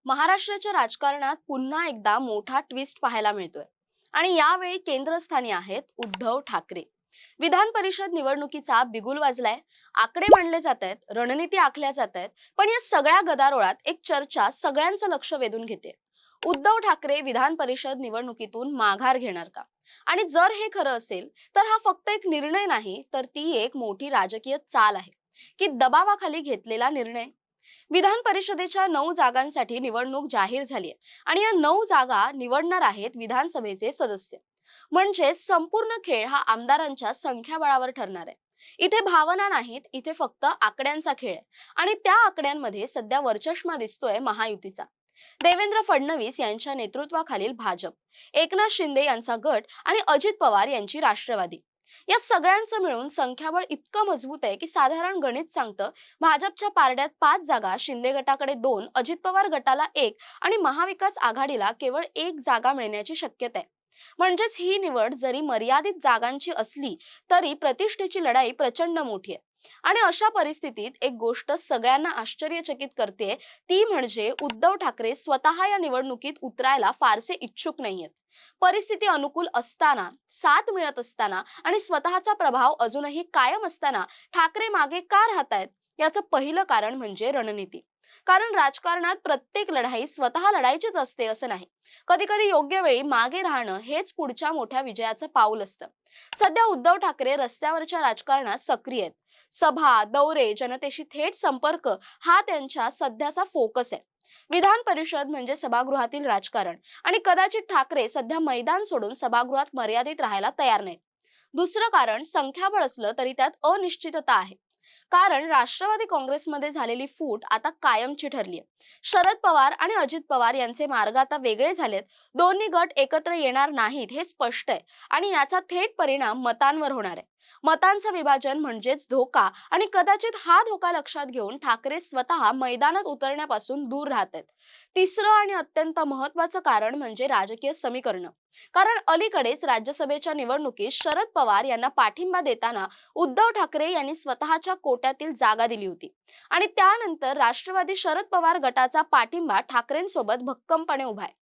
महाराष्ट्राच्या राजकारणात पुन्हा एकदा मोठा ट्विस्ट पाहायला मिळतोय आणि यावेळी केंद्रस्थानी आहेत उद्धव ठाकरे. विधान परिषद निवडणुकीचा बिगुल वाजलाय. आकडे मांडले जात आहेत, रणनीती आखल्या जात आहेत, पण या सगळ्या गदारोळात एक चर्चा सगळ्यांचं लक्ष वेधून घेते. उद्धव ठाकरे विधान परिषद निवडणुकीतून माघार घेणार का? आणि जर हे खरं असेल तर हा फक्त एक निर्णय नाही, तर ती एक मोठी राजकीय चाल आहे की दबावाखाली घेतलेला निर्णय. विधान परिषदेच्या 9 जागांसाठी निवडणूक जाहीर झाली आहे आणि या 9 जागा निवडणार आहेत विधानसभेचे सदस्य. म्हणजे संपूर्ण खेळ हा आमदारांच्या संख्याबळावर ठरणार आहे. इथे भावना नाहीत, इथे फक्त आकड्यांचा खेळ आहे. आणि त्या आकड्यांमध्ये सध्या वरचष्मा दिसतोय महायुतीचा. देवेंद्र फडणवीस यांच्या नेतृत्वाखालील भाजप, एकनाथ शिंदे यांचा गट आणि अजित पवार यांची राष्ट्रवादी, या सगळ्यांचं मिळून संख्याबळ इतकं मजबूत आहे की साधारण गणित सांगतं, भाजपच्या पारड्यात 5 जागा, शिंदे गटाकडे 2, अजित पवार गटाला 1 आणि महाविकास आघाडीला केवळ 1 जागा मिळण्याची शक्यता आहे. म्हणजेच ही निवड जरी मर्यादित जागांची असली तरी प्रतिष्ठेची लढाई प्रचंड मोठी आहे. आणि अशा परिस्थितीत एक गोष्ट सगळ्यांना आश्चर्यचकित करते, ती म्हणजे उद्धव ठाकरे स्वतः या निवडणुकीत उतरायला फारसे इच्छुक नाहीयेत. परिस्थिती अनुकूल असताना, साथ मिळत असताना आणि स्वतःचा प्रभाव अजूनही कायम असताना ठाकरे मागे का राहतायत? याचं पहिलं कारण म्हणजे रणनीती. कारण राजकारणात प्रत्येक लढाई स्वतः लढायचीच असते असं नाही. कधी कधी योग्य वेळी मागे राहणं हेच पुढच्या मोठ्या विजयाचं पाऊल असतं. सध्या उद्धव ठाकरे रस्त्यावरच्या राजकारणात सक्रिय आहेत. सभा, दौरे, जनतेशी थेट संपर्क हा त्यांच्या सध्याचा फोकस आहे. विधान परिषद म्हणजे सभागृहातील राजकारण आणि कदाचित ठाकरे सध्या मैदान सोडून सभागृहात मर्यादित राहायला तयार नाहीत. दुसरं कारण संख्याबळ असलं तरी त्यात अनिश्चितता आहे. कारण राष्ट्रवादी काँग्रेसमध्ये झालेली फूट आता कायमची ठरली आहे. शरद पवार आणि अजित पवार यांचे मार्ग आता वेगळे झालेत. दोन्ही गट एकत्र येणार नाहीत हे स्पष्ट आहे आणि याचा थेट परिणाम मतांवर होणार आहे. मतांचं विभाजन म्हणजेच धोका आणि कदाचित हा धोका लक्षात घेऊन ठाकरे स्वतः मैदानात उतरण्यापासून दूर राहत आहेत. तिसरं आणि अत्यंत महत्त्वाचं कारण म्हणजे राजकीय समीकरण. कारण अलीकडेच राज्यसभेच्या निवडणुकीत शरद पवार यांना पाठिंबा देताना उद्धव ठाकरे यांनी स्वतःच्या कोट्यातील जागा दिली होती आणि त्यानंतर राष्ट्रवादी शरद पवार गटाचा पाठिंबा ठाकरेंसोबत भक्कमपणे उभा आहे.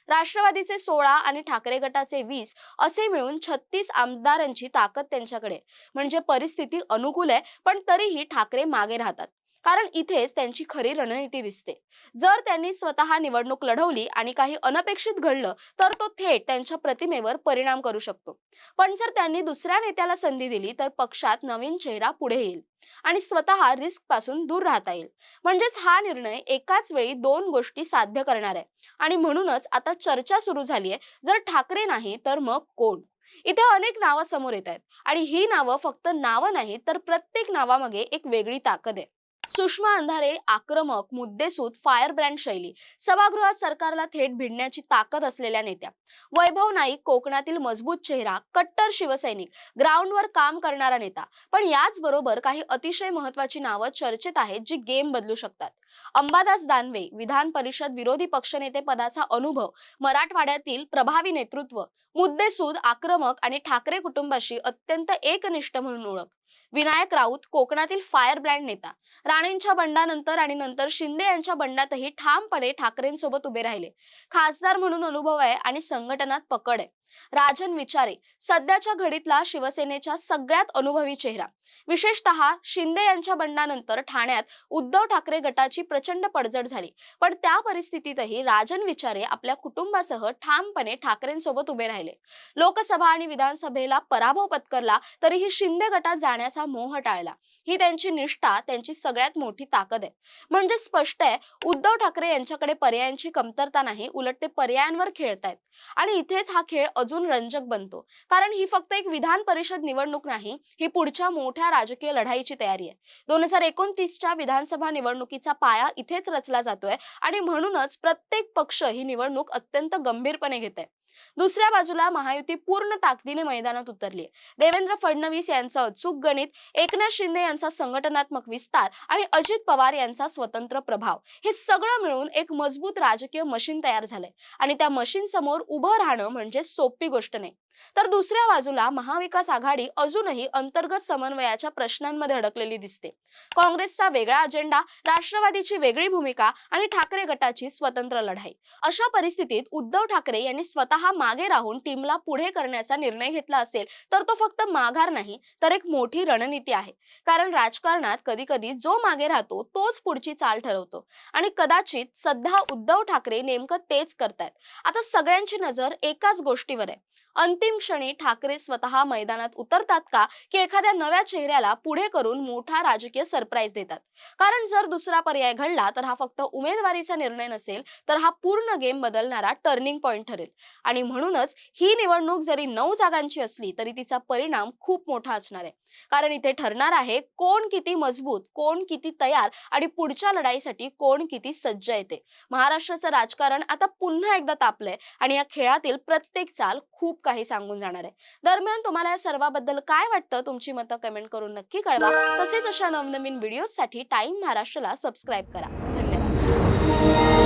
राष्ट्रवादीचे 16 आणि ठाकरे गटाचे 20 असे मिळून 36 आमदारांची ताकद त्यांच्याकडे. म्हणजे परिस्थिती अनुकूल आहे, पण तरीही ठाकरे मागे राहतात. कारण इथेच त्यांची खरी रणनीती दिसते. जर त्यांनी स्वतः निवडणूक लढवली आणि काही अनपेक्षित घडलं तर तो थेट त्यांच्या प्रतिमेवर परिणाम करू शकतो. पण जर त्यांनी दुसऱ्या नेत्याला संधी दिली तर पक्षात नवीन चेहरा पुढे येईल आणि स्वतः रिस्क पासून दूर राहता येईल. म्हणजेच हा निर्णय एकाच वेळी दोन गोष्टी साध्य करणार आहे. आणि म्हणूनच आता चर्चा सुरू झाली आहे, जर ठाकरे नाही तर मग कोण? इथे अनेक नावं समोर येत आहेत आणि ही नावं फक्त नावं नाही, तर प्रत्येक नावामागे एक वेगळी ताकद आहे. सुषमा अंधारे आक्रमक, मुद्देसूद, फायर ब्रँड शैली, सभागृहात सरकारला थेट भिडण्याची ताकद असलेल्या नेत्या. वैभव नाईक कोकणातील मजबूत चेहरा, कट्टर शिवसैनिक, ग्राउंडवर काम करणारा नेता. पण याच बरोबर काही अतिशय महत्त्वाची नावं चर्चेत आहेत जी गेम बदलू शकतात. अंबादास दानवे, विधान परिषद विरोधी पक्षनेते पदाचा अनुभव, मराठवाड्यातील प्रभावी नेतृत्व, मुद्देसूद, आक्रमक आणि ठाकरे कुटुंबाशी अत्यंत एकनिष्ठ म्हणून ओळख. विनायक राऊत कोकणातील फायर ब्रँड नेता, राणेंच्या बंडानंतर आणि नंतर शिंदे यांच्या बंडातही ठामपणे ठाकरेंसोबत उभे राहिले. खासदार म्हणून अनुभव आहे आणि संघटनात पकड आहे. राजन विचारे सध्याच्या घडीतला शिवसेनेच्या सगळ्यात अनुभवी चेहरा. विशेषतः शिंदे यांच्या बंडानंतर ठाण्यात उद्धव ठाकरे गटाची प्रचंड पडझड झाली, पण त्या परिस्थितीतही राजन विचारे आपल्या कुटुंबासह ठामपणे ठाकरेंसोबत उभे राहिले. लोकसभा आणि विधानसभेला पराभव पत्करला तरीही शिंदे गटात जाण्याचा मोह टाळला. ही त्यांची निष्ठा, त्यांची सगळ्यात मोठी ताकद आहे. म्हणजे स्पष्ट आहे, उद्धव ठाकरे यांच्याकडे पर्यायांची कमतरता नाही, उलट ते पर्यायांवर खेळतायत. आणि इथेच हा खेळ अजून रंजक बनतो. कारण ही फक्त एक विधान परिषद निवडणूक नाही, ही पुढच्या मोठ्या राजकीय लढाईची तयारी आहे. 2029च्या विधानसभा निवडणुकीचा पाया इथेच रचला जातोय आणि म्हणूनच प्रत्येक पक्ष ही निवडणूक अत्यंत गंभीरपणे घेत आहे. दुसऱ्या बाजूला महायुती पूर्ण ताकदीने मैदानात उतरली आहे. देवेंद्र फडणवीस यांचं अचूक गणित, एकनाथ शिंदे यांचा संघटनात्मक विस्तार आणि अजित पवार यांचा स्वतंत्र प्रभाव, हे सगळं मिळून एक मजबूत राजकीय मशीन तयार झालंय. आणि त्या मशीन समोर उभं राहणं म्हणजे सोपी गोष्ट नाही. तर दुसऱ्या बाजूला महाविकास आघाडी अजूनही अंतर्गत समन्वयाच्या प्रश्नांमध्ये अडकलेली दिसते. काँग्रेसचा वेगळा अजेंडा, राष्ट्रवादीची वेगळी भूमिका आणि ठाकरे गटाची स्वतंत्र लढाई. अशा परिस्थितीत उद्धव ठाकरे यांनी स्वतः मागे राहून टीमला पुढे करण्याचा निर्णय घेतला असेल तर तो फक्त माघार नाही, तर एक मोठी रणनीती आहे. कारण राजकारणात कधी कधी जो मागे राहतो तोच पुढची चाल ठरवतो. आणि कदाचित सध्या उद्धव ठाकरे नेमकं तेच करतायत. आता सगळ्यांची नजर एकाच गोष्टीवर आहे. अंतिम क्षणी ठाकरे स्वतः मैदानात उतरतात का, की एखाद्या नव्या चेहऱ्याला पुढे करून मोठा राजकीय सरप्राईज देतात? कारण जर दुसरा पर्याय घडला तर हा फक्त उमेदवारीचा निर्णय नसेल, तर हा पूर्ण गेम बदलणारा टर्निंग पॉइंट ठरेल. आणि म्हणूनच ही निवडणूक जरी 9 जागांची असली तरी तिचा परिणाम खूप मोठा असणार आहे. कारण इथे ठरणार आहे कोण किती मजबूत, कोण किती तयार आणि पुढच्या लढाईसाठी कोण किती सज्ज येते. महाराष्ट्राचं राजकारण आता पुन्हा एकदा तापलंय आणि या खेळातील प्रत्येक चाल खूप काही सांगून जाणार आहे. दरम्यान तुम्हाला या सर्वाबद्दल काय वाटतं? तुमची मतं कमेंट करून नक्की कळवा. तसेच अशा नवनवीन व्हिडिओसाठी टाइम महाराष्ट्राला सबस्क्राईब करा. धन्यवाद.